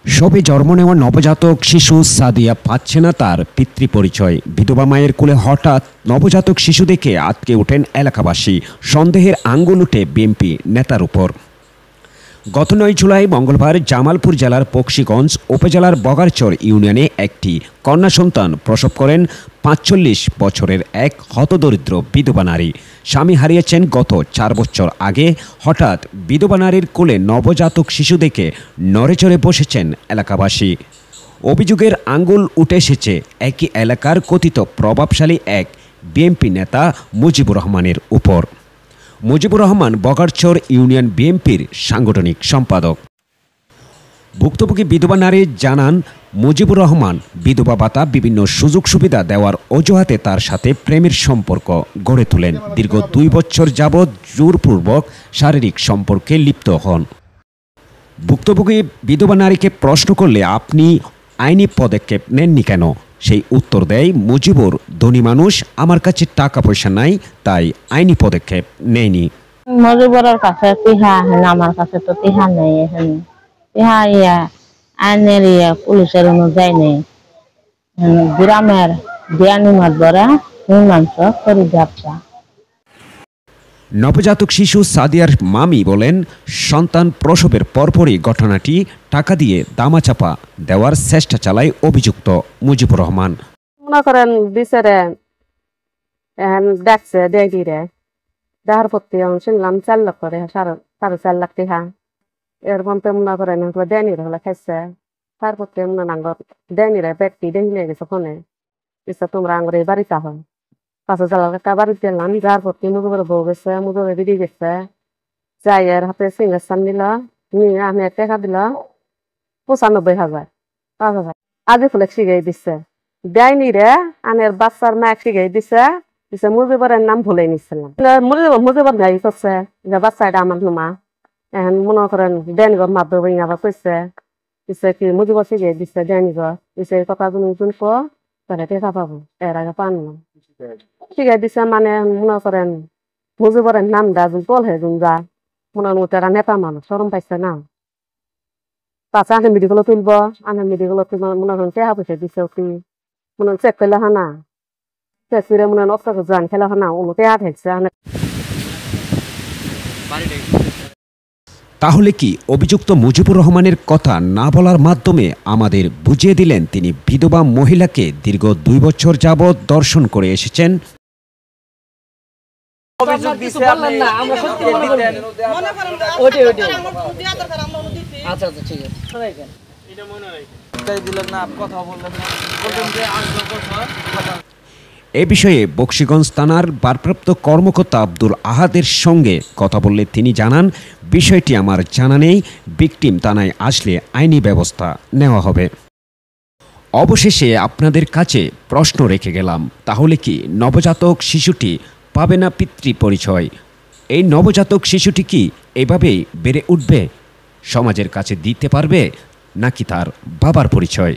সবে জন্ম নেওয়া নবজাতক শিশু সাদিয়া পাচ্ছে না তার পিতৃপরিচয়। বিধবা মায়ের কোলে হঠাৎ নবজাতক শিশু দেখে আটকে ওঠেন এলাকাবাসী। সন্দেহের আঙ্গুল উঠে বিএনপি নেতার উপর। গত 9 জুলাই মঙ্গলবার জামালপুর জেলার বকশীগঞ্জ উপজেলার বগারচর ইউনিয়নে একটি কন্যা সন্তান প্রসব করেন ৪৫ বছরের এক হতদরিদ্র বিধবা নারী। স্বামী হারিয়েছেন গত 4 বছর আগে। হঠাৎ বিধবা নারীর কোলে নবজাতক শিশু দেখে নড়েচড়ে বসেছেন এলাকাবাসী। অভিযোগের আঙ্গুল উঠে এসেছে একই এলাকার কথিত প্রভাবশালী এক বিএনপি নেতা মুজিবুর রহমানের উপর। মুজিবুর রহমান বগারচর ইউনিয়ন বিএনপির সাংগঠনিক সম্পাদক। ভুক্তভোগী বিধবা নারী জানান, মুজিবুর রহমান বিধবা ভাতা বিভিন্ন সুযোগ সুবিধা দেওয়ার অজুহাতে তার সাথে প্রেমের সম্পর্ক গড়ে তোলেন। দীর্ঘ 2 বছর যাবৎ জোরপূর্বক শারীরিক সম্পর্কে লিপ্ত হন। ভুক্তভোগী বিধবা নারীকে প্রশ্ন করলে আপনি আইনি পদক্ষেপ নেননি কেন? সেই উত্তর দেয় মুজিবুর, ধনী মানুষ, আমার কাছে টাকা পয়সা নাই, তাই আইনি পদক্ষেপ নেয়নি। মুজিবুরের কাছে টিহা আমার কাছে তো টিহা নেই। টিহা আইনের পুলিশের অনুযায়ী নেই। গ্রামের বিয়ানি মাতবরা মীমাংস করে ব্যবসা। নবজাতক শিশু সাদিয়ার মামি বলেন, সন্তান প্রসবের পরপরই ঘটনাটি টাকা দিয়ে দামাচাপা দেওয়ার চেষ্টা চালায় অভিযুক্ত মুজিবুর রহমান। মনে করেন বিচারে ডাকছে ডেগিরে দেখার প্রতি শুনলাম 4 লাখ করে 4.5 লাখ টাকা। এর মধ্যে মনে করেন দেয়নি হলে খাইছে। তার প্রতি মনে নাঙ্গ দেয়নি রে ব্যক্তি দেখি নিয়ে গেছে ফোনে ইচ্ছা তোমরা আঙ্গুরে বাড়িতে হয় 5,000 টাকা বাড়িতে এলাম। যার প্রতি মুজুবের বউ গেছে, মুজুবের দিদি গেছে, যাই এর হাতে সিঙ্গার নিল, নিয়ে আমি টাকা দিল 95,000 5,000। আজি ফুলে শিখাই দিচ্ছে দেয়নি রে আনের বাচ্চার মায়ের শিখাই দিছে মুজিবরের নাম ভুলে নিচ্ছিলাম। মুজিবর গাই করছে যে বাচ্চা এটা আমার নুমা এখন মনে করেন দেয়নি ঘর মাধ্যম আবার কইছে কি মুজিবর শিখাই দিচ্ছে দেয়নি ঘর কথা যোন তাহলে টেকা পাবো, এর আগে পান না শিখাই দিছে। মানে মনে করেন মুজিবরের নাম দা যোন বল হে যোন যা মনে তারা নেতা মানুষ সরম পাইছে না। তাছাড়া আনে মেডিকেল তুলব, আনে মেডিকেল তুলব মনে করেন টেকা পয়সা দিছে কি মনে চেক করলে হানা চেক করে মনে অস্ত্র জান খেলা হানা অন্য টেকা ঠেকছে। তাহলে কি অভিযুক্ত মুজিবুর রহমানের কথা না বলার মাধ্যমে আমাদের বুঝিয়ে দিলেন তিনি বিধবা মহিলাকে দীর্ঘ 2 বছর যাবৎ দর্শন করে এসেছেন? এ বিষয়ে বকশীগঞ্জ থানার ভারপ্রাপ্ত কর্মকর্তা আব্দুল আহাদের সঙ্গে কথা বললে তিনি জানান, বিষয়টি আমার জানা নেই, ভিকটিম থানায় আসলে আইনি ব্যবস্থা নেওয়া হবে। অবশেষে আপনাদের কাছে প্রশ্ন রেখে গেলাম, তাহলে কি নবজাতক শিশুটি পাবে না পিতৃ পরিচয়? এই নবজাতক শিশুটি কি এভাবেই বেড়ে উঠবে? সমাজের কাছে দিতে পারবে নাকি তার বাবার পরিচয়?